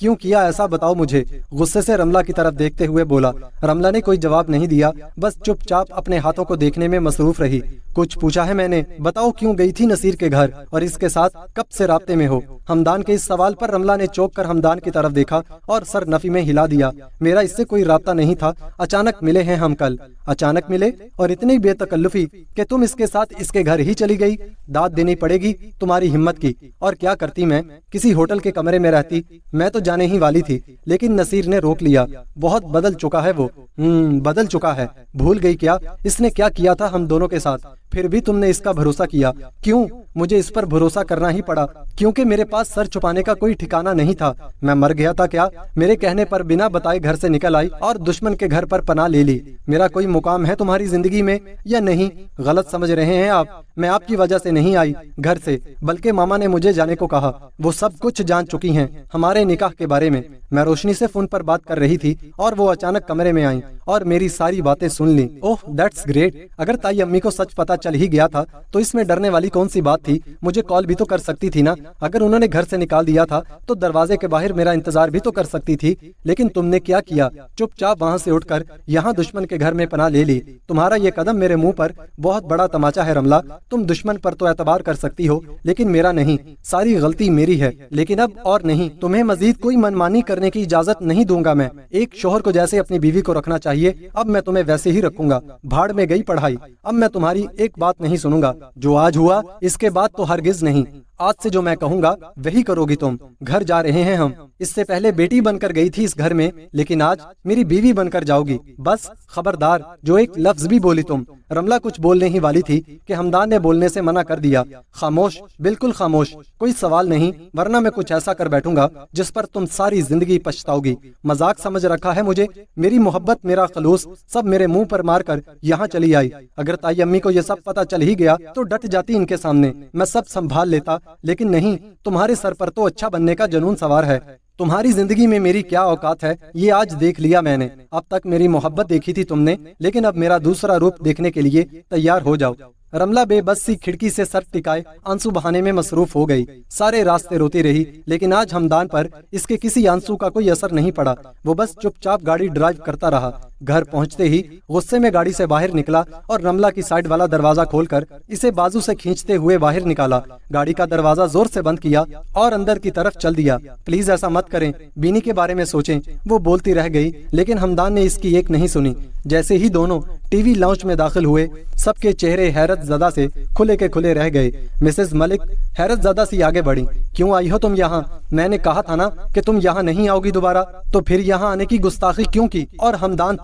کیوں کیا ایسا بتاؤ مجھے، غصے سے رملہ کی طرف دیکھتے ہوئے بولا۔ رملہ نے کوئی جواب نہیں دیا، بس چپ چاپ اپنے ہاتھوں کو دیکھنے میں مصروف رہی۔ کچھ پوچھا ہے میں نے؟ بتاؤ کیوں گئی تھی نصیر کے گھر اور اس کے ساتھ کب سے رابطے میں ہو؟ ہمدان کے اس سوال پر رملہ نے چونک کر ہمدان کی طرف دیکھا اور سر نفی میں ہلا دیا۔ میرا اس سے کوئی رابطہ نہیں تھا، اچانک ملے ہیں ہم کل۔ اچانک ملے اور اتنی بے تکلفی کہ تم اس کے ساتھ اس کے گھر ہی چلی گئی؟ داد دینی پڑے گی تمہاری ہمت کی۔ اور کیا کرتی میں؟ کسی ہوٹل کے کمرے میں رہتی، میں تو جانے ہی والی تھی، لیکن نصیر نے روک لیا۔ بہت بدل چکا ہے وہ۔ بدل چکا ہے؟ بھول گئی کیا اس نے کیا کیا تھا ہم دونوں کے ساتھ؟ پھر بھی تم نے اس کا بھروسہ کیا کیوں؟ مجھے اس پر بھروسہ کرنا ہی پڑا کیونکہ میرے پاس سر چھپانے کا کوئی ٹھکانہ نہیں تھا۔ میں مر گیا تھا کیا؟ میرے کہنے پر بنا بتائے گھر سے نکل آئی اور دشمن کے گھر پر پناہ لے لی۔ میرا کوئی مقام ہے تمہاری زندگی میں یا نہیں؟ غلط سمجھ رہے ہیں آپ، میں آپ کی وجہ سے نہیں آئی گھر سے، بلکہ ماما نے مجھے جانے کو کہا۔ وہ سب کچھ جان چکی ہیں ہمارے نکاح کے بارے میں۔ میں روشنی سے فون پر بات کر رہی تھی اور وہ اچانک کمرے میں آئیں اور میری ساری باتیں سن لیں۔ اوہ دیٹس گریٹ۔ اگر تائی امی کو سچ پتا چل ہی گیا تھا تو اس میں ڈرنے والی کون سی بات تھی؟ مجھے کال بھی تو کر سکتی تھی نا۔ اگر انہوں نے گھر سے نکال دیا تھا تو دروازے کے باہر میرا انتظار بھی تو کر سکتی تھی، لیکن تم نے کیا کیا؟ چپ چاپ وہاں سے اٹھ کر یہاں دشمن کے گھر میں پناہ لے لی۔ تمہارا یہ قدم میرے منہ پر بہت بڑا تماچا ہے رملہ۔ تم دشمن پر تو اعتبار کر سکتی ہو لیکن میرا نہیں، ساری غلطی میری ہے۔ لیکن اب اور نہیں، تمہیں مزید کوئی منمانی کرنے کی اجازت نہیں دوں گا میں۔ ایک شوہر کو جیسے اپنی بیوی کو رکھنا چاہیے اب میں تمہیں ویسے ہی رکھوں گا۔ بھاڑ میں گئی پڑھائی، اب میں تمہاری ایک بات نہیں سنوں گا۔ جو آج ہوا اس کے بعد تو ہرگز نہیں۔ آج سے جو میں کہوں گا وہی کرو گی تم۔ گھر جا رہے ہیں ہم۔ اس سے پہلے بیٹی بن کر گئی تھی اس گھر میں، لیکن آج میری بیوی بن کر جاؤ گی۔ بس خبردار جو ایک لفظ بھی بولی تم۔ رملہ کچھ بولنے ہی والی تھی کہ ہمدان نے بولنے سے منع کر دیا۔ خاموش، بالکل خاموش، کوئی سوال نہیں، ورنہ میں کچھ ایسا کر بیٹھوں گا جس پر تم ساری زندگی پچھتاؤ گی۔ مذاق سمجھ رکھا ہے مجھے؟ میری محبت، میرا خلوص سب میرے منہ پر مار کر یہاں چلی آئی۔ اگر تائی امی کو یہ سب پتہ چل ہی گیا تو ڈٹ جاتی ان کے سامنے، میں سب سنبھال لیتا، لیکن نہیں، تمہارے سر پر تو اچھا بننے کا جنون سوار ہے۔ تمہاری زندگی میں میری کیا اوقات ہے یہ آج دیکھ لیا میں نے۔ اب تک میری محبت دیکھی تھی تم نے، لیکن اب میرا دوسرا روپ دیکھنے کے لیے تیار ہو جاؤ۔ رملہ بے بس سی کھڑکی سے سر ٹکائے آنسو بہانے میں مصروف ہو گئی۔ سارے راستے روتی رہی، لیکن آج ہمدان پر اس کے کسی آنسو کا کوئی اثر نہیں پڑا۔ وہ بس چپ چاپ گاڑی ڈرائیو کرتا رہا۔ گھر پہنچتے ہی غصے میں گاڑی سے باہر نکلا اور رملہ کی سائیڈ والا دروازہ کھول کر اسے بازو سے کھینچتے ہوئے باہر نکالا۔ گاڑی کا دروازہ زور سے بند کیا اور اندر کی طرف چل دیا۔ پلیز ایسا مت کریں، بینی کے بارے میں سوچیں، وہ بولتی رہ گئی، لیکن ہمدان نے اس کی ایک نہیں سنی۔ جیسے ہی دونوں ٹی وی لاؤنج میں داخل ہوئے سب کے چہرے حیرت زدہ سے کھلے کے کھلے رہ گئے۔ مسز ملک حیرت زدہ سی آگے بڑھی۔ کیوں آئی ہو تم یہاں؟ میں نے کہا تھا نا کہ تم یہاں نہیں آؤ گی دوبارہ، تو پھر یہاں آنے کی گستاخی کیوں کی؟ اور ہمدان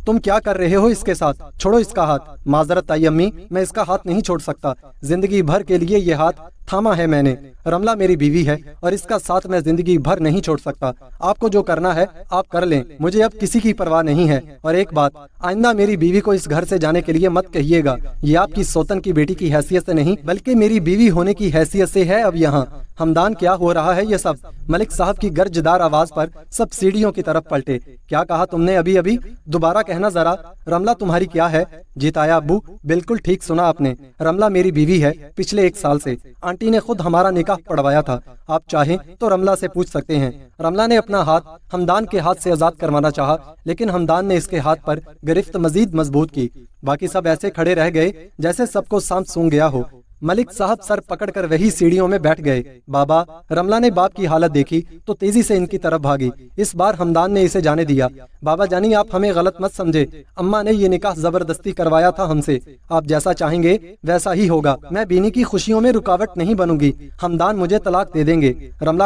تم کیا کر رہے ہو اس کے ساتھ؟ چھوڑو اس کا ہاتھ۔ معذرت تائی امی، میں اس کا ہاتھ نہیں چھوڑ سکتا، زندگی بھر کے لیے یہ ہاتھ تھاما ہے میں نے۔ رملہ میری بیوی ہے اور اس کا ساتھ میں زندگی بھر نہیں چھوڑ سکتا۔ آپ کو جو کرنا ہے آپ کر لیں، مجھے اب کسی کی پرواہ نہیں ہے۔ اور ایک بات، آئندہ میری بیوی کو اس گھر سے جانے کے لیے مت کہیے گا۔ یہ آپ کی سوتن کی بیٹی کی حیثیت سے نہیں بلکہ میری بیوی ہونے کی حیثیت سے ہے اب یہاں۔ ہمدان کیا ہو رہا ہے یہ سب؟ ملک صاحب کی گرجدار آواز پر سب سیڑھیوں کی طرف پلٹے۔ کیا کہا تم نے ابھی؟ دوبارہ کہنا ذرا۔ رملہ تمہاری کیا ہے؟ جی تایا ابو، بالکل ٹھیک سنا آپ نے، رملہ میری بیوی ہے پچھلے 1 سال سے۔ آنٹی نے خود ہمارا نکاح پڑھوایا تھا، آپ چاہیں تو رملہ سے پوچھ سکتے ہیں۔ رملہ نے اپنا ہاتھ ہمدان کے ہاتھ سے آزاد کروانا چاہا، لیکن ہمدان نے اس کے ہاتھ پر گرفت مزید مضبوط کی۔ باقی سب ایسے کھڑے رہ گئے جیسے سب کو سانپ سونگ گیا ہو۔ ملک صاحب سر پکڑ کر وہی سیڑھیوں میں بیٹھ گئے۔ بابا، رملہ نے باپ کی حالت دیکھی تو تیزی سے ان کی طرف بھاگی۔ اس بار ہمدان نے اسے جانے دیا۔ بابا جانی، آپ ہمیں غلط مت سمجھے، اماں نے یہ نکاح زبردستی کروایا تھا ہم سے، آپ جیسا چاہیں گے ویسا ہی ہوگا۔ میں بینی کی خوشیوں میں رکاوٹ نہیں بنوں گی، ہمدان مجھے طلاق دے دیں گے۔ رملہ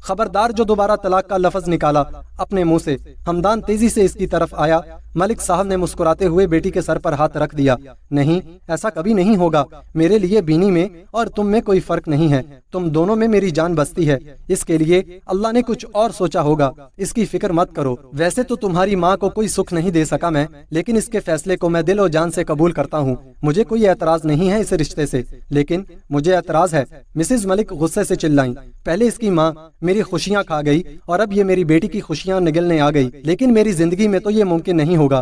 خبردار جو دوبارہ طلاق کا لفظ نکالا اپنے منہ سے۔ ہمدان تیزی سے اس کی طرف آیا۔ ملک صاحب نے مسکراتے ہوئے بیٹی کے سر پر ہاتھ رکھ دیا۔ نہیں، ایسا کبھی نہیں ہوگا، میرے لیے بینی میں اور تم میں کوئی فرق نہیں ہے، تم دونوں میں میری جان بستی ہے۔ اس کے لیے اللہ نے کچھ اور سوچا ہوگا، اس کی فکر مت کرو۔ ویسے تو تمہاری ماں کو کوئی سکھ نہیں دے سکا میں، لیکن اس کے فیصلے کو میں دل و جان سے قبول کرتا ہوں۔ مجھے کوئی اعتراض نہیں ہے اس رشتے سے، لیکن مجھے اعتراض ہے۔ مسز ملک غصے سے چلائیں۔ پہلے اس کی ماں میری خوشیاں کھا گئی اور اب یہ میری بیٹی کی خوشیاں نگلنے آ گئی، لیکن میری زندگی میں تو یہ ممکن نہیں ہوگا۔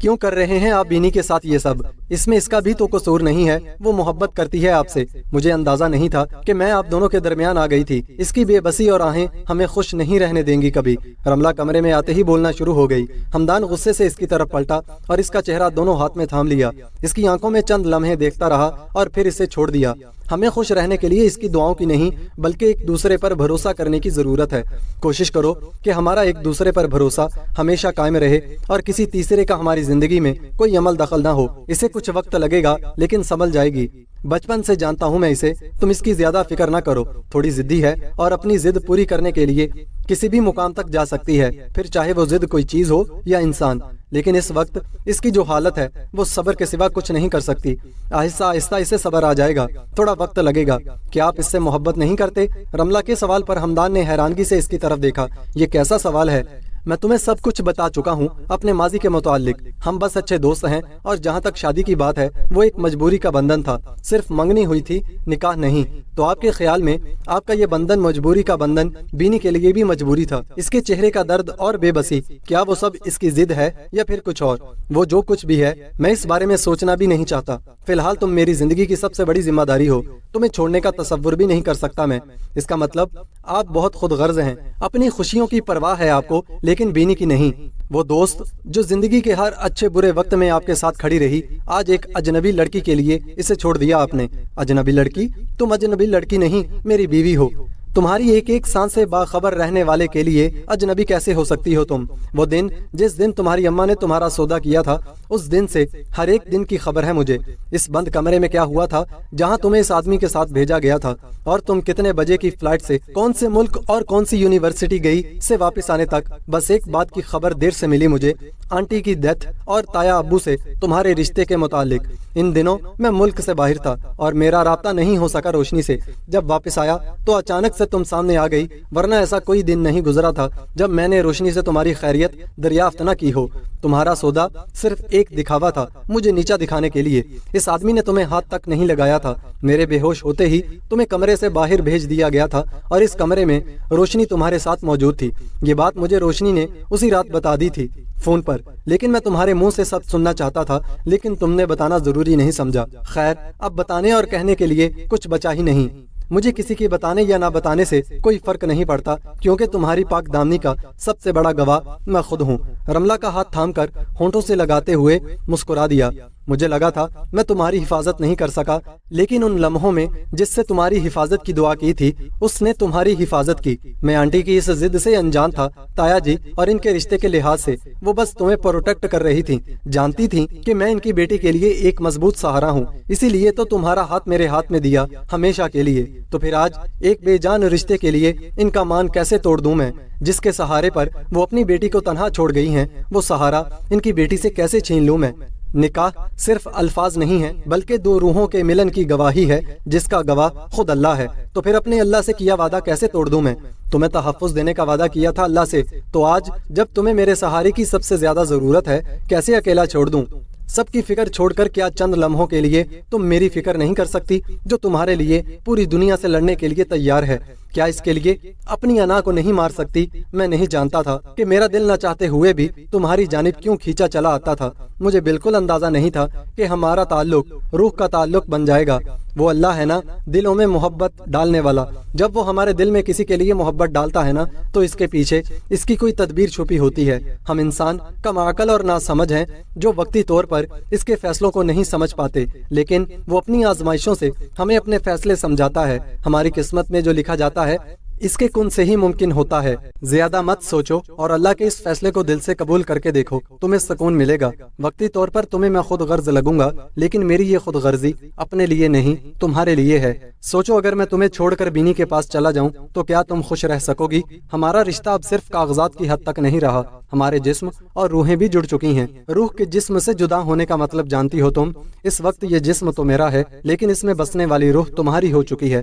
کیوں کر رہے ہیں آپ بینی کے ساتھ یہ سب؟ اس میں اس کا بھی تو قصور نہیں ہے، وہ محبت کرتی ہے آپ سے۔ مجھے اندازہ نہیں تھا کہ میں آپ دونوں کے درمیان آ گئی تھی۔ اس کی بے بسی اور آہیں ہمیں خوش نہیں رہنے دیں گی کبھی۔ رملہ کمرے میں آتے ہی بولنا شروع ہو گئی۔ ہمدان غصے سے اس کی طرف پلٹا اور اس کا چہرہ دونوں ہاتھ میں تھام لیا۔ اس کی آنکھوں میں چند لمحے دیکھتا رہا اور پھر اسے چھوڑ دیا۔ ہمیں خوش رہنے کے لیے اس کی دعاؤں کی نہیں بلکہ ایک دوسرے پر بھروسہ کرنے کی ضرورت ہے۔ کوشش کرو کہ ہمارا ایک دوسرے پر بھروسہ ہمیشہ قائم رہے اور کسی تیسرے کا ہماری زندگی میں کوئی عمل دخل نہ ہو۔ اسے کچھ وقت لگے گا لیکن سنبھل جائے گی۔ بچپن سے جانتا ہوں میں اسے، تم اس کی زیادہ فکر نہ کرو۔ تھوڑی ضدی ہے اور اپنی ضد پوری کرنے کے لیے کسی بھی مقام تک جا سکتی ہے، پھر چاہے وہ ضد کوئی چیز ہو یا انسان۔ لیکن اس وقت اس کی جو حالت ہے وہ صبر کے سوا کچھ نہیں کر سکتی۔ آہستہ آہستہ اسے صبر آ جائے گا، تھوڑا وقت لگے گا۔ کیا آپ اس سے محبت نہیں کرتے؟ رملہ کے سوال پر ہمدان نے حیرانگی سے اس کی طرف دیکھا۔ یہ کیسا سوال ہے؟ میں تمہیں سب کچھ بتا چکا ہوں اپنے ماضی کے متعلق۔ ہم بس اچھے دوست ہیں اور جہاں تک شادی کی بات ہے وہ ایک مجبوری کا بندھن تھا، صرف منگنی ہوئی تھی، نکاح نہیں۔ تو آپ کے خیال میں آپ کا یہ بندھن مجبوری کا بندھن بینی کے لیے بھی مجبوری تھا؟ اس کے چہرے کا درد اور بے بسی، کیا وہ سب اس کی ضد ہے یا پھر کچھ اور؟ وہ جو کچھ بھی ہے میں اس بارے میں سوچنا بھی نہیں چاہتا۔ فی الحال تم میری زندگی کی سب سے بڑی ذمہ داری ہو، تمہیں چھوڑنے کا تصور بھی نہیں کر سکتا میں۔ اس کا مطلب آپ بہت خود غرض ہیں، اپنی خوشیوں کی پرواہ ہے آپ کو لیکن بینی کی نہیں۔ وہ دوست جو زندگی کے ہر اچھے برے وقت میں آپ کے ساتھ کھڑی رہی، آج ایک اجنبی لڑکی کے لیے اسے چھوڑ دیا آپ نے۔ اجنبی لڑکی؟ تم اجنبی لڑکی نہیں، میری بیوی ہو۔ تمہاری ایک ایک سانس سے باخبر رہنے والے کے لیے اجنبی کیسے ہو سکتی ہو تم؟ وہ دن جس دن تمہاری اماں نے تمہارا سودا کیا تھا، اس دن سے ہر ایک دن کی خبر ہے مجھے۔ اس بند کمرے میں کیا ہوا تھا جہاں تمہیں اس آدمی کے ساتھ بھیجا گیا تھا، اور تم کتنے بجے کی فلائٹ سے کون سے ملک اور کون سی یونیورسٹی گئی سے واپس آنے تک بس ایک بات کی خبر دیر سے ملی مجھے، آنٹی کی ڈیتھ اور تایا ابو سے تمہارے رشتے کے متعلق۔ ان دنوں میں ملک سے باہر تھا اور میرا رابطہ نہیں ہو سکا روشنی سے۔ جب واپس آیا تو اچانک سے تم سامنے آ گئی، ورنہ ایسا کوئی دن نہیں گزرا تھا جب میں نے روشنی سے تمہاری خیریت دریافت نہ کی ہو۔ تمہارا سودا صرف ایک دکھاوا تھا، مجھے نیچا دکھانے کے لیے۔ اس آدمی نے تمہیں ہاتھ تک نہیں لگایا تھا۔ میرے بے ہوش ہوتے ہی تمہیں کمرے سے باہر بھیج دیا گیا تھا اور اس کمرے میں روشنی تمہارے ساتھ موجود تھی۔ یہ بات مجھے روشنی نے اسی رات بتا دی تھی فون پر، لیکن میں تمہارے منہ سے سب سننا چاہتا تھا، لیکن تم نے بتانا ضروری نہیں سمجھا۔ خیر، اب بتانے اور کہنے کے لیے کچھ بچا ہی نہیں۔ مجھے کسی کے بتانے یا نہ بتانے سے کوئی فرق نہیں پڑتا، کیونکہ تمہاری پاک دامنی کا سب سے بڑا گواہ میں خود ہوں۔ رملہ کا ہاتھ تھام کر ہونٹوں سے لگاتے ہوئے مسکرا دیا۔ مجھے لگا تھا میں تمہاری حفاظت نہیں کر سکا، لیکن ان لمحوں میں جس سے تمہاری حفاظت کی دعا کی تھی اس نے تمہاری حفاظت کی۔ میں آنٹی کی اس ضد سے انجان تھا، تایا جی اور ان کے رشتے کے لحاظ سے وہ بس تمہیں پروٹیکٹ کر رہی تھیں، جانتی تھیں کہ میں ان کی بیٹی کے لیے ایک مضبوط سہارا ہوں، اسی لیے تو تمہارا ہاتھ میرے ہاتھ میں دیا ہمیشہ کے لیے۔ تو پھر آج ایک بے جان رشتے کے لیے ان کا مان کیسے توڑ دوں میں، جس کے سہارے پر وہ اپنی بیٹی کو تنہا چھوڑ گئی ہیں؟ وہ سہارا ان کی بیٹی سے کیسے چھین لوں میں؟ نکاح صرف الفاظ نہیں ہے بلکہ دو روحوں کے ملن کی گواہی ہے، جس کا گواہ خود اللہ ہے۔ تو پھر اپنے اللہ سے کیا وعدہ کیسے توڑ دوں میں؟ تمہیں تحفظ دینے کا وعدہ کیا تھا اللہ سے، تو آج جب تمہیں میرے سہارے کی سب سے زیادہ ضرورت ہے کیسے اکیلا چھوڑ دوں؟ سب کی فکر چھوڑ کر کیا چند لمحوں کے لیے تم میری فکر نہیں کر سکتی، جو تمہارے لیے پوری دنیا سے لڑنے کے لیے تیار ہے؟ کیا اس کے لیے اپنی انا کو نہیں مار سکتی؟ میں نہیں جانتا تھا کہ میرا دل نہ چاہتے ہوئے بھی تمہاری جانب کیوں کھینچا چلا آتا تھا۔ مجھے بالکل اندازہ نہیں تھا کہ ہمارا تعلق روح کا تعلق بن جائے گا۔ وہ اللہ ہے نا دلوں میں محبت ڈالنے والا، جب وہ ہمارے دل میں کسی کے لیے محبت ڈالتا ہے نا تو اس کے پیچھے اس کی کوئی تدبیر چھپی ہوتی ہے۔ ہم انسان کم عقل اور ناسمجھ ہیں جو وقتی طور پر اس کے فیصلوں کو نہیں سمجھ پاتے، لیکن وہ اپنی آزمائشوں سے ہمیں اپنے فیصلے سمجھاتا ہے۔ ہماری قسمت میں جو لکھا جاتا ہے اس کے کن سے ہی ممکن ہوتا ہے۔ زیادہ مت سوچو اور اللہ کے اس فیصلے کو دل سے قبول کر کے دیکھو، تمہیں سکون ملے گا۔ وقتی طور پر تمہیں میں خود غرض لگوں گا، لیکن میری یہ خود غرضی اپنے لیے نہیں تمہارے لیے ہے۔ سوچو اگر میں تمہیں چھوڑ کر بینی کے پاس چلا جاؤں تو کیا تم خوش رہ سکو گی؟ ہمارا رشتہ اب صرف کاغذات کی حد تک نہیں رہا، ہمارے جسم اور روحیں بھی جڑ چکی ہیں۔ روح کے جسم سے جدا ہونے کا مطلب جانتی ہو تم؟ اس وقت یہ جسم تو میرا ہے، لیکن اس میں بسنے والی روح تمہاری ہو چکی ہے۔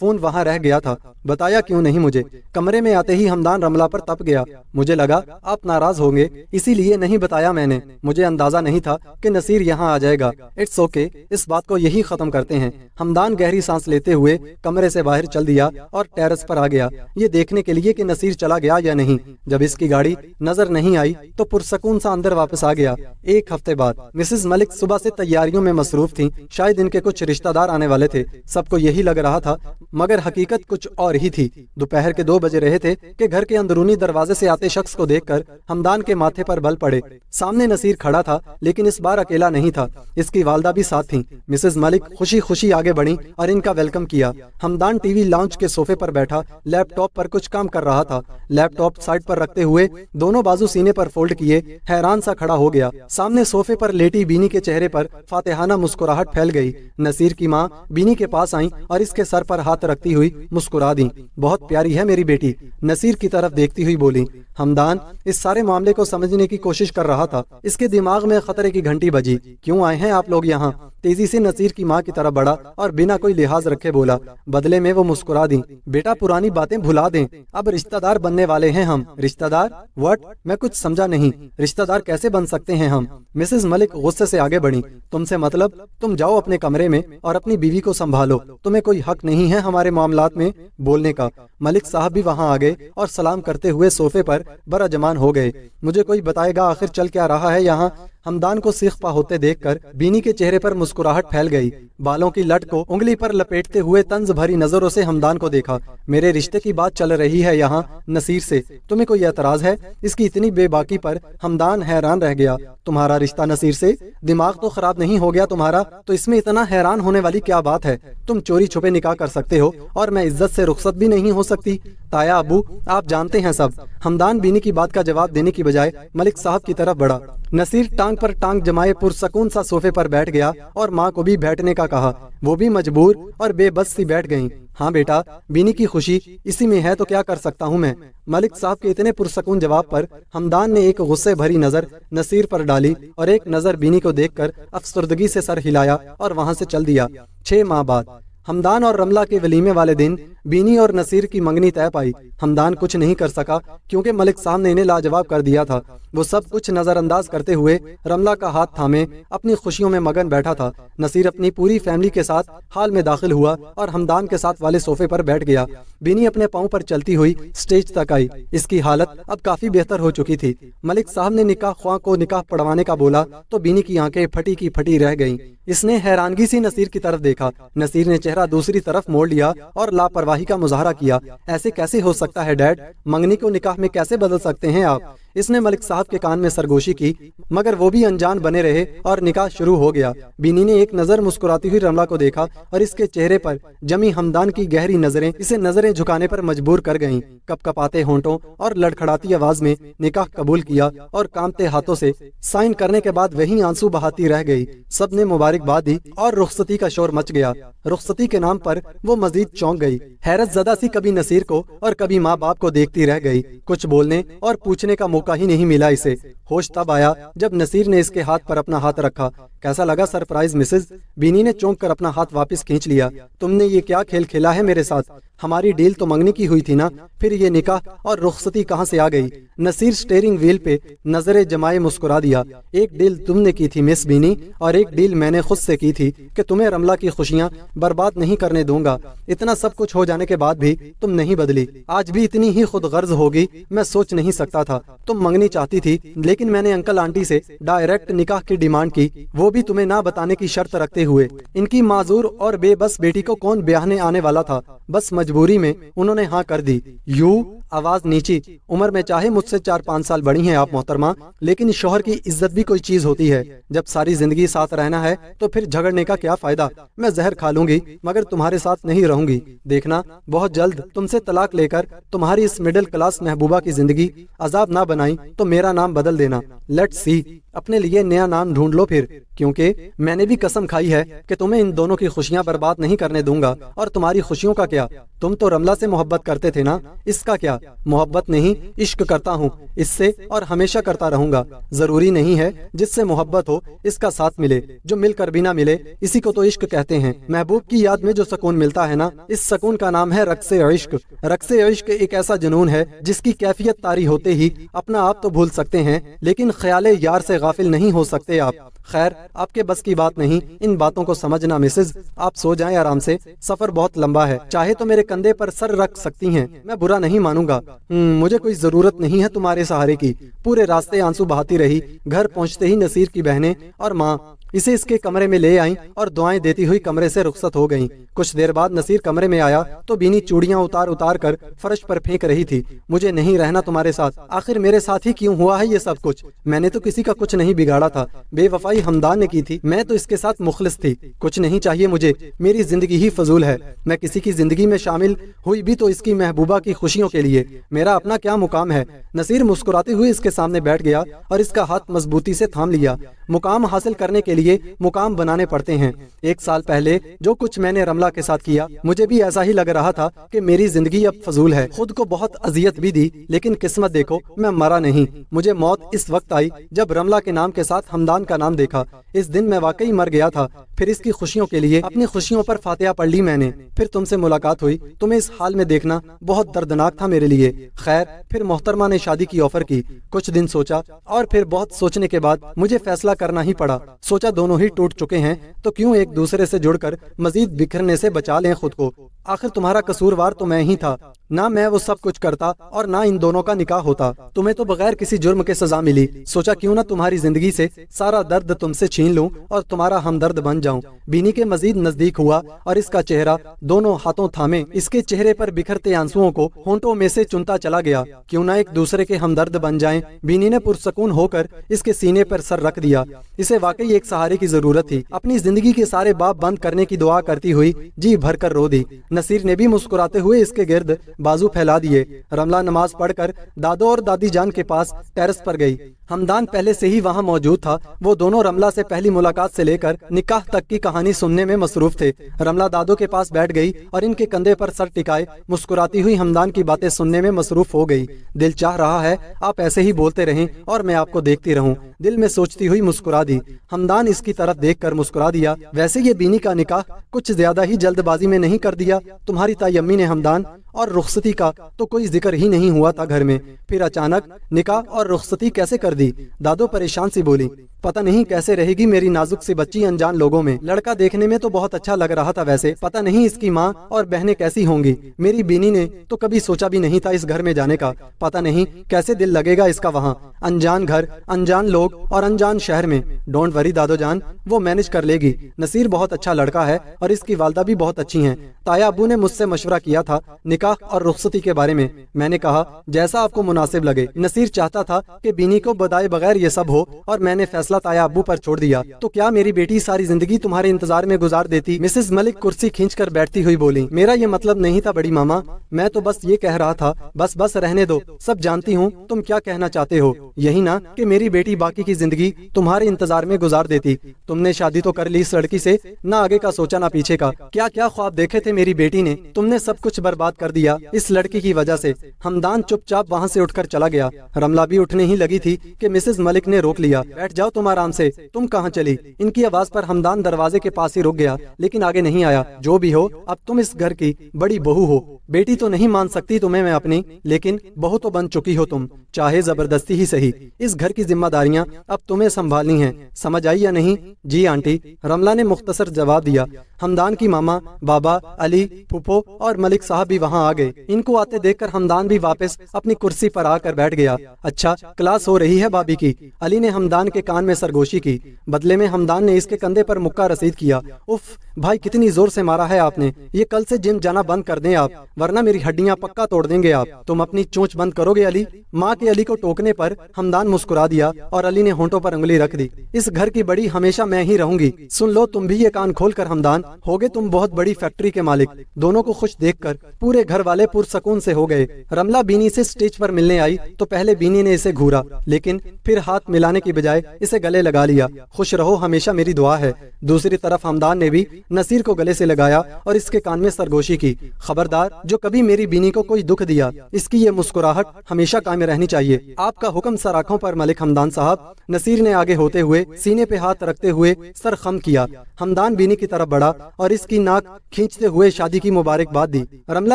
فون وہاں رہ گیا تھا، بتایا کیوں نہیں مجھے؟ کمرے میں آتے ہی ہمدان رملہ پر تپ گیا۔ مجھے لگا آپ ناراض ہوں گے، اسی لیے نہیں بتایا میں نے، مجھے اندازہ نہیں تھا کہ نصیر یہاں آ جائے گا۔ اٹس اوکے، اس بات کو یہی ختم کرتے ہیں۔ ہمدان گہری سانس لیتے ہوئے کمرے سے باہر چل دیا اور ٹیرس پر آ گیا، یہ دیکھنے کے لیے کہ نصیر چلا گیا یا نہیں۔ جب اس کی گاڑی نظر نہیں آئی تو پرسکون سا اندر واپس آ گیا۔ ایک ہفتے بعد مسز ملک صبح سے تیاریوں میں مصروف تھیں، شاید ان کے کچھ رشتہ دار آنے والے تھے، سب کو یہی لگ رہا تھا، مگر حقیقت کچھ اور ہی تھی۔ دوپہر کے 2 بج رہے تھے کہ گھر کے اندرونی دروازے سے آتے شخص کو دیکھ کر ہمدان کے ماتھے پر بل پڑے۔ سامنے نصیر کھڑا تھا، لیکن اس بار اکیلا نہیں تھا، اس کی والدہ بھی ساتھ تھیں۔ مسز ملک خوشی خوشی آگے بڑھیں اور ان کا ویلکم کیا۔ ہمدان ٹی وی لاؤنج کے صوفے پر بیٹھا لیپ ٹاپ پر کچھ کام کر رہا تھا۔ لیپ ٹاپ سائڈ پر رکھتے ہوئے دونوں بازو سینے پر فولڈ کیے حیران سا کھڑا ہو گیا۔ سامنے صوفے پر لیٹی بینی کے چہرے پر فاتحانہ مسکراہٹ پھیل گئی۔ نصیر کی ماں بینی کے پاس آئیں اور اس کے سر پر ہاتھ رکھتی ہوئی مسکرا دیں۔ بہت پیاری ہے میری بیٹی، نصیر کی طرف دیکھتی ہوئی بولی۔ ہمدان اس سارے معاملے کو سمجھنے کی کوشش کر رہا تھا، اس کے دماغ میں خطرے کی گھنٹی بجی۔ کیوں آئے ہیں آپ لوگ یہاں؟ تیزی سے نصیر کی ماں کی طرف بڑھا اور بنا کوئی لحاظ رکھے بولا۔ بدلے میں وہ مسکرا دیں۔ بیٹا پرانی باتیں بھلا دیں، اب رشتہ دار بننے والے ہیں ہم۔ رشتہ دار؟ وٹ؟ میں کچھ سمجھا نہیں، رشتہ دار کیسے بن سکتے ہیں ہم؟ مسز ملک غصے سے آگے بڑھی۔ تم سے مطلب؟ تم جاؤ اپنے کمرے میں اور اپنی بیوی کو سنبھالو، تمہیں کوئی حق نہیں ہے ہمارے معاملات میں بولنے کا۔ ملک صاحب بھی وہاں آ گئے اور سلام کرتے ہوئے صوفے پر براجمان ہو گئے۔ مجھے کوئی بتائے گا آخر چل کیا رہا ہے یہاں؟ ہمدان کو سیخ پا ہوتے دیکھ کر بینی کے چہرے پر مسکراہٹ پھیل گئی۔ بالوں کی لٹ کو انگلی پر لپیٹتے ہوئے طنز بھری نظروں سے ہمدان کو دیکھا۔ میرے رشتے کی بات چل رہی ہے یہاں نصیر سے، تمہیں کوئی اعتراض ہے؟ اس کی اتنی بے باکی پر ہمدان حیران رہ گیا۔ تمہارا رشتہ نصیر سے؟ دماغ تو خراب نہیں ہو گیا تمہارا؟ تو اس میں اتنا حیران ہونے والی کیا بات ہے؟ تم چوری چھپے نکاح کر سکتے ہو اور میں عزت سے رخصت بھی نہیں ہو سکتی؟ تایا ابو آپ جانتے ہیں سب۔ ہمدان بینی کی بات کا جواب دینے کی بجائے ملک صاحب کی طرف بڑھا۔ نصیر ٹانگ پر ٹانگ جمائے پرسکون سا صوفے پر بیٹھ گیا اور ماں کو بھی بیٹھنے کا کہا، وہ بھی مجبور اور بے بس سی بیٹھ گئیں۔ ہاں بیٹا، بینی کی خوشی اسی میں ہے تو کیا کر سکتا ہوں میں؟ ملک صاحب کے اتنے پرسکون جواب پر ہمدان نے ایک غصے بھری نظر نصیر پر ڈالی اور ایک نظر بینی کو دیکھ کر افسردگی سے سر ہلایا اور وہاں سے چل دیا۔ 6 ماہ بعد ہمدان اور رملہ کے ولیمے والے دن بینی اور نصیر کی منگنی طے پائی۔ ہمدان کچھ نہیں کر سکا کیونکہ ملک صاحب نے انہیں لاجواب کر دیا تھا۔ وہ سب کچھ نظر انداز کرتے ہوئے رملہ کا ہاتھ تھامے اپنی خوشیوں میں مگن بیٹھا تھا۔ نصیر اپنی پوری فیملی کے ساتھ ہال میں داخل ہوا اور ہمدان کے ساتھ والے صوفے پر بیٹھ گیا۔ بینی اپنے پاؤں پر چلتی ہوئی سٹیج تک آئی، اس کی حالت اب کافی بہتر ہو چکی تھی۔ ملک صاحب نے نکاح خواہ کو نکاح پڑھوانے کا بولا تو بینی کی آنکھیں پھٹی کی پھٹی رہ گئیں۔ اس نے حیرانگی سے نصیر کی طرف دیکھا۔ نصیر نے چہرہ دوسری طرف موڑ لیا اور لاپرواہی کا مظاہرہ کیا۔ ایسے کیسے ہو سکتا ہے ڈیڈ؟ منگنی کو نکاح میں کیسے بدل سکتے ہیں آپ؟ اس نے ملک صاحب کے کان میں سرگوشی کی، مگر وہ بھی انجان بنے رہے اور نکاح شروع ہو گیا۔ بینی نے ایک نظر مسکراتی ہوئی رملہ کو دیکھا اور اس کے چہرے پر جمی ہمدان کی گہری نظریں اسے نظریں جھکانے پر مجبور کر گئیں۔ کپ کپاتے ہونٹوں اور لڑکھڑاتی آواز میں نکاح قبول کیا اور کامتے ہاتھوں سے سائن کرنے کے بعد وہی آنسو بہاتی رہ گئی۔ سب نے مبارکباد دی اور رخصتی کا شور مچ گیا۔ رخصتی کے نام پر وہ مزید چونک گئی، حیرت زدہ سی کبھی نصیر کو اور کبھی ماں باپ کو دیکھتی رہ گئی۔ کچھ بولنے اور پوچھنے کا موقع ہی نہیں ملا اسے۔ ہوش تب آیا جب نصیر نے اس کے ہاتھ پر اپنا ہاتھ رکھا۔ کیسا لگا سرپرائز مسز؟ بینی نے چونک کر اپنا ہاتھ واپس کھینچ لیا۔ تم نے یہ کیا کھیل کھیلا ہے میرے ساتھ؟ ہماری ڈیل تو منگنی کی ہوئی تھی نا، پھر یہ نکاح اور رخصتی کہاں سے آ گئی؟ نصیر سٹیئرنگ ویل پہ نظریں جمائے مسکرا دیا۔ ایک ڈیل تم نے کی تھی مس بینی اور ایک ڈیل میں نے خود سے کی تھی کہ تمہیں رملہ کی خوشیاں برباد نہیں کرنے دوں گا۔ اتنا سب کچھ ہو جانے کے بعد بھی تم نہیں بدلی، آج بھی اتنی ہی خود غرض ہوگی میں سوچ نہیں سکتا تھا۔ تم منگنی چاہتی تھی لیکن میں نے انکل آنٹی سے ڈائریکٹ نکاح کی ڈیمانڈ کی، وہ بھی تمہیں نہ بتانے کی شرط رکھتے ہوئے۔ ان کی معذور اور بے بس بیٹی کو کون بیاہنے آنے والا تھا؟ بس مجبوری میں انہوں نے ہاں کر دی۔ یوں آواز نیچی، عمر میں چاہے مجھ سے 4-5 سال بڑی ہیں آپ محترمہ، لیکن شوہر کی عزت بھی کوئی چیز ہوتی ہے۔ جب ساری زندگی ساتھ رہنا ہے تو پھر جھگڑنے کا کیا فائدہ؟ میں زہر کھا لوں گی مگر تمہارے ساتھ نہیں رہوں گی۔ دیکھنا بہت جلد تم سے طلاق لے کر تمہاری اس مڈل کلاس محبوبہ کی زندگی عذاب نہ بنائی آئی تو میرا نام بدل دینا۔ لیٹس سی، اپنے لیے نیا نام ڈھونڈ لو پھر، کیونکہ میں نے بھی قسم کھائی ہے کہ تمہیں ان دونوں کی خوشیاں برباد نہیں کرنے دوں گا۔ اور تمہاری خوشیوں کا کیا؟ تم تو رملہ سے محبت کرتے تھے نا، اس کا کیا؟ محبت نہیں، عشق کرتا ہوں اس سے، اور ہمیشہ کرتا رہوں گا۔ ضروری نہیں ہے جس سے محبت ہو اس کا ساتھ ملے، جو مل کر بھی نہ ملے اسی کو تو عشق کہتے ہیں۔ محبوب کی یاد میں جو سکون ملتا ہے نا، اس سکون کا نام ہے رقص عشق۔ رقص عشق ایک ایسا جنون ہے جس کی کیفیت طاری ہوتے ہی اپنا آپ تو بھول سکتے ہیں، لیکن خیال یار سے غافل نہیں ہو سکتے آپ۔ خیر، آپ کے بس کی بات نہیں ان باتوں کو سمجھنا مسز، آپ سو جائیں آرام سے، سفر بہت لمبا ہے، چاہے تو میرے کندھے پر سر رکھ سکتی ہیں، میں برا نہیں مانوں گا۔ مجھے کوئی ضرورت نہیں ہے تمہارے سہارے کی۔ پورے راستے آنسو بہاتی رہی۔ گھر پہنچتے ہی نصیر کی بہنیں اور ماں اسے اس کے کمرے میں لے آئیں اور دعائیں دیتی ہوئی کمرے سے رخصت ہو گئیں۔ کچھ دیر بعد نصیر کمرے میں آیا تو بینی چوڑیاں اتار اتار کر فرش پر پھینک رہی تھی۔ مجھے نہیں رہنا تمہارے ساتھ، آخر میرے ساتھ ہی کیوں ہوا ہے یہ سب کچھ؟ میں نے تو کسی کا کچھ نہیں بگاڑا تھا، بے وفائی حمدان نے کی تھی، میں تو اس کے ساتھ مخلص تھی۔ کچھ نہیں چاہیے مجھے، میری زندگی ہی فضول ہے۔ میں کسی کی زندگی میں شامل ہوئی بھی تو اس کی محبوبہ کی خوشیوں کے لیے، میرا اپنا کیا مقام ہے؟ نصیر مسکراتے ہوئے اس کے سامنے بیٹھ گیا اور اس کا ہاتھ مضبوطی سے تھام لیا۔ مقام حاصل کرنے کے لیے مقام بنانے پڑتے ہیں۔ 1 سال پہلے جو کچھ میں نے رملہ کے ساتھ کیا، مجھے بھی ایسا ہی لگ رہا تھا کہ میری زندگی اب فضول ہے۔ خود کو بہت اذیت بھی دی، لیکن قسمت دیکھو میں مرا نہیں۔ مجھے موت اس وقت آئی جب رملہ کے نام کے ساتھ حمدان کا نام دیکھا۔ اس دن میں واقعی مر گیا تھا۔ پھر اس کی خوشیوں کے لیے اپنی خوشیوں پر فاتحہ پڑھ لی میں نے۔ پھر تم سے ملاقات ہوئی، تمہیں اس حال میں دیکھنا بہت دردناک تھا میرے لیے۔ خیر، پھر محترمہ نے شادی کی آفر کی۔ کچھ دن سوچا اور پھر بہت سوچنے کے بعد مجھے فیصلہ کرنا ہی پڑا۔ سوچا دونوں ہی ٹوٹ چکے ہیں تو کیوں ایک دوسرے سے جڑ کر مزید بکھرنے سے بچا لیں خود کو۔ آخر تمہارا قصوروار تو میں ہی تھا، نہ میں وہ سب کچھ کرتا اور نہ ان دونوں کا نکاح ہوتا۔ تمہیں تو بغیر کسی جرم کے سزا ملی، سوچا کیوں نہ تمہاری زندگی سے سارا درد تم سے چھین لوں اور تمہارا ہمدرد بن جاؤں۔ بینی کے مزید نزدیک ہوا اور اس کا چہرہ دونوں ہاتھوں تھامے اس کے چہرے پر بکھرتے آنسوؤں کو ہونٹوں میں سے چنتا چلا گیا۔ کیوں نہ ایک دوسرے کے ہمدرد بن جائیں۔ بینی نے پرسکون ہو کر اس کے سینے پر سر رکھ دیا۔ اسے واقعی ایک سہارے کی ضرورت تھی۔ اپنی زندگی کے سارے باب بند کرنے کی دعا کرتی ہوئی جی بھر کر رو دی۔ نصیر نے بھی مسکراتے ہوئے اس کے گرد بازو پھیلا دیے۔ رملہ نماز پڑھ کر دادو اور دادی جان کے پاس ٹیرس پر گئی۔ حمدان پہلے سے ہی وہاں موجود تھا۔ وہ دونوں رملہ سے پہلی ملاقات سے لے کر نکاح تک کی کہانی سننے میں مصروف تھے۔ رملہ دادو کے پاس بیٹھ گئی اور ان کے کندھے پر سر ٹکائے مسکراتی ہوئی حمدان کی باتیں سننے میں مصروف ہو گئی۔ دل چاہ رہا ہے آپ ایسے ہی بولتے رہیں اور میں آپ کو دیکھتی رہوں، دل میں سوچتی ہوئی مسکرا دی۔ حمدان اس کی طرف دیکھ کر مسکرا دیا۔ ویسے یہ بینی کا نکاح کچھ زیادہ ہی جلد بازی میں نہیں کر دیا تمہاری تائی امی نے حمدان؟ اور رخصتی کا تو کوئی ذکر ہی نہیں ہوا تھا گھر میں، پھر اچانک نکاح اور رخصتی کیسے کر دی؟ دادو پریشان سی بولی۔ پتہ نہیں کیسے رہے گی میری نازک سی بچی انجان لوگوں میں۔ لڑکا دیکھنے میں تو بہت اچھا لگ رہا تھا، ویسے پتہ نہیں اس کی ماں اور بہنیں کیسی ہوں گی۔ میری بینی نے تو کبھی سوچا بھی نہیں تھا اس گھر میں جانے کا، پتہ نہیں کیسے دل لگے گا اس کا وہاں، انجان گھر، انجان لوگ اور انجان شہر میں۔ ڈونٹ وری دادو جان، وہ مینج کر لے گی۔ نصیر بہت اچھا لڑکا ہے اور اس کی والدہ بھی بہت اچھی ہیں۔ تایا ابو نے مجھ سے مشورہ کیا تھا نکاح اور رخصتی کے بارے میں۔ میں نے کہا جیسا آپ کو مناسب لگے۔ نصیر چاہتا تھا کہ بینی کو بتائے بغیر یہ سب ہو اور میں نے فیصلہ تایا ابو پر چھوڑ دیا۔ تو کیا میری بیٹی ساری زندگی تمہارے انتظار میں گزار دیتی؟ مسز ملک کرسی کھینچ کر بیٹھتی ہوئی بولی۔ میرا یہ مطلب نہیں تھا بڑی ماما، میں تو بس یہ کہہ رہا تھا، بس رہنے دو، سب جانتی ہوں تم کیا کہنا چاہتے ہو۔ یہی نا کہ میری بیٹی باقی کی زندگی تمہارے انتظار میں گزار دیتی۔ تم نے شادی تو کر لی اس لڑکی سے، نہ آگے کا سوچا نہ پیچھے کا۔ کیا کیا خواب دیکھے تھے میری بیٹی نے، تم نے سب کچھ برباد کر دیا اس لڑکی کی وجہ سے۔ حمدان چپ چاپ وہاں سے اٹھ کر چلا گیا۔ رملہ بھی اٹھنے ہی لگی تھی کہ مسز ملک نے روک لیا۔ بیٹھ جاؤ تم آرام سے، تم کہاں چلی؟ ان کی آواز پر حمدان دروازے کے پاس ہی رک گیا، لیکن آگے نہیں آیا۔ جو بھی ہو، اب تم اس گھر کی بڑی بہو ہو۔ بیٹی تو نہیں مان سکتی تمہیں میں اپنی، لیکن بہو تو بن چکی ہو تم، چاہے زبردستی ہی صحیح۔ اس گھر کی ذمہ داریاں اب تمہیں سنبھالنی ہیں، سمجھ آئی یا نہیں؟ جی آنٹی، رملہ نے مختصر جواب دیا۔ حمدان کی ماما، بابا، علی، پھپھو اور ملک صاحب بھی وہاں آ گئے۔ ان کو آتے دیکھ کر حمدان بھی واپس اپنی کرسی پر آ کر بیٹھ گیا۔ اچھا کلاس ہو رہی ہے بابی کی؟ علی نے حمدان کے کان میں سرگوشی کی۔ بدلے میں حمدان نے اس کے کندھے پر مکہ رسید کیا۔ اف بھائی، کتنی زور سے مارا ہے آپ نے، یہ کل سے جم جانا بند کر دیں آپ، ورنہ میری ہڈیاں پکا توڑ دیں گے آپ۔ تم اپنی چونچ بند کرو گے علی؟ ماں کے علی کو ٹوکنے پر حمدان مسکرا دیا اور علی نے ہونٹوں پر انگلی رکھ دی۔ اس گھر کی بڑی ہمیشہ میں ہی رہوں گی، سن لو تم بھی یہ کان کھول کر حمدان، ہوگے تم بہت بڑی فیکٹری کے مالک۔ دونوں کو خوش دیکھ کر پورے گھر گھر والے پرسکون سے ہو گئے۔ رملہ بینی سے سٹیج پر ملنے آئی تو پہلے بینی نے اسے گھورا، لیکن پھر ہاتھ ملانے کی بجائے اسے گلے لگا لیا۔ خوش رہو، ہمیشہ میری دعا ہے۔ دوسری طرف ہمدان نے بھی نصیر کو گلے سے لگایا اور اس کے کان میں سرگوشی کی، خبردار، جو کبھی میری بینی کو کوئی دکھ دیا، اس کی یہ مسکراہٹ ہمیشہ قائم رہنی چاہیے۔ آپ کا حکم سر آنکھوں پر ملک ہمدان صاحب۔ نصیر نے آگے ہوتے ہوئے سینے پہ ہاتھ رکھتے ہوئے سر خم کیا۔ ہمدان بینی کی طرف بڑھا اور اس کی ناک کھینچتے ہوئے شادی کی مبارکباد دی۔ رملہ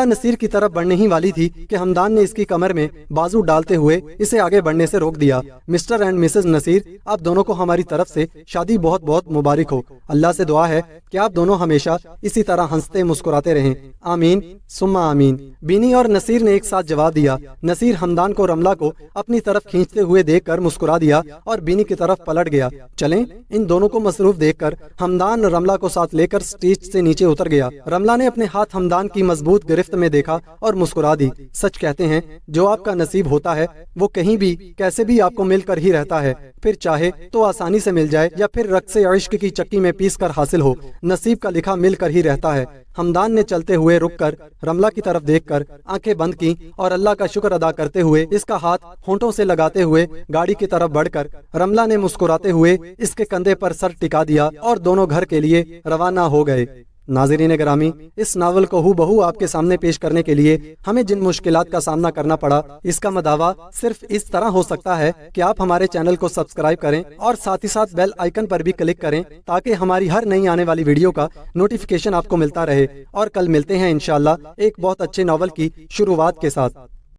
نصیر کی طرف بڑھنے ہی والی تھی کہ ہمدان نے اس کی کمر میں بازو ڈالتے ہوئے اسے آگے بڑھنے سے روک دیا۔ مسٹر اینڈ مسز نصیر، آپ دونوں کو ہماری طرف سے شادی بہت بہت مبارک ہو۔ اللہ سے دعا ہے کہ آپ دونوں ہمیشہ اسی طرح ہنستے مسکراتے رہیں، آمین ثم آمین۔ بینی اور نصیر نے ایک ساتھ جواب دیا۔ نصیر ہمدان کو رملہ کو اپنی طرف کھینچتے ہوئے دیکھ کر مسکرا دیا اور بینی کی طرف پلٹ گیا۔ چلیں، ان دونوں کو مصروف دیکھ کر ہمدان رملہ کو ساتھ لے کر سٹیج سے نیچے اتر گیا۔ رملہ نے اپنے ہاتھ ہمدان کی مضبوط گرفت میں دیکھا اور مسکرا دی۔ سچ کہتے ہیں، جو آپ کا نصیب ہوتا ہے وہ کہیں بھی کیسے بھی آپ کو مل کر ہی رہتا ہے، پھر چاہے تو آسانی سے مل جائے یا پھر رقص عشق کی چکی میں پیس کر حاصل ہو، نصیب کا لکھا مل کر ہی رہتا ہے۔ ہمدان نے چلتے ہوئے رک کر رملہ کی طرف دیکھ کر آنکھیں بند کی اور اللہ کا شکر ادا کرتے ہوئے اس کا ہاتھ ہونٹوں سے لگاتے ہوئے گاڑی کی طرف بڑھ کر رملہ نے مسکراتے ہوئے اس کے کندھے پر سر ٹکا دیا اور دونوں گھر کے لیے روانہ ہو گئے۔ ناظرین گرامی، اس ناول کو ہو بہو آپ کے سامنے پیش کرنے کے لیے ہمیں جن مشکلات کا سامنا کرنا پڑا، اس کا مداوع صرف اس طرح ہو سکتا ہے کہ آپ ہمارے چینل کو سبسکرائب کریں اور ساتھ ہی ساتھ بیل آئیکن پر بھی کلک کریں تاکہ ہماری ہر نئی آنے والی ویڈیو کا نوٹیفیکیشن آپ کو ملتا رہے۔ اور کل ملتے ہیں انشاءاللہ ایک بہت اچھے ناول کی شروعات کے ساتھ۔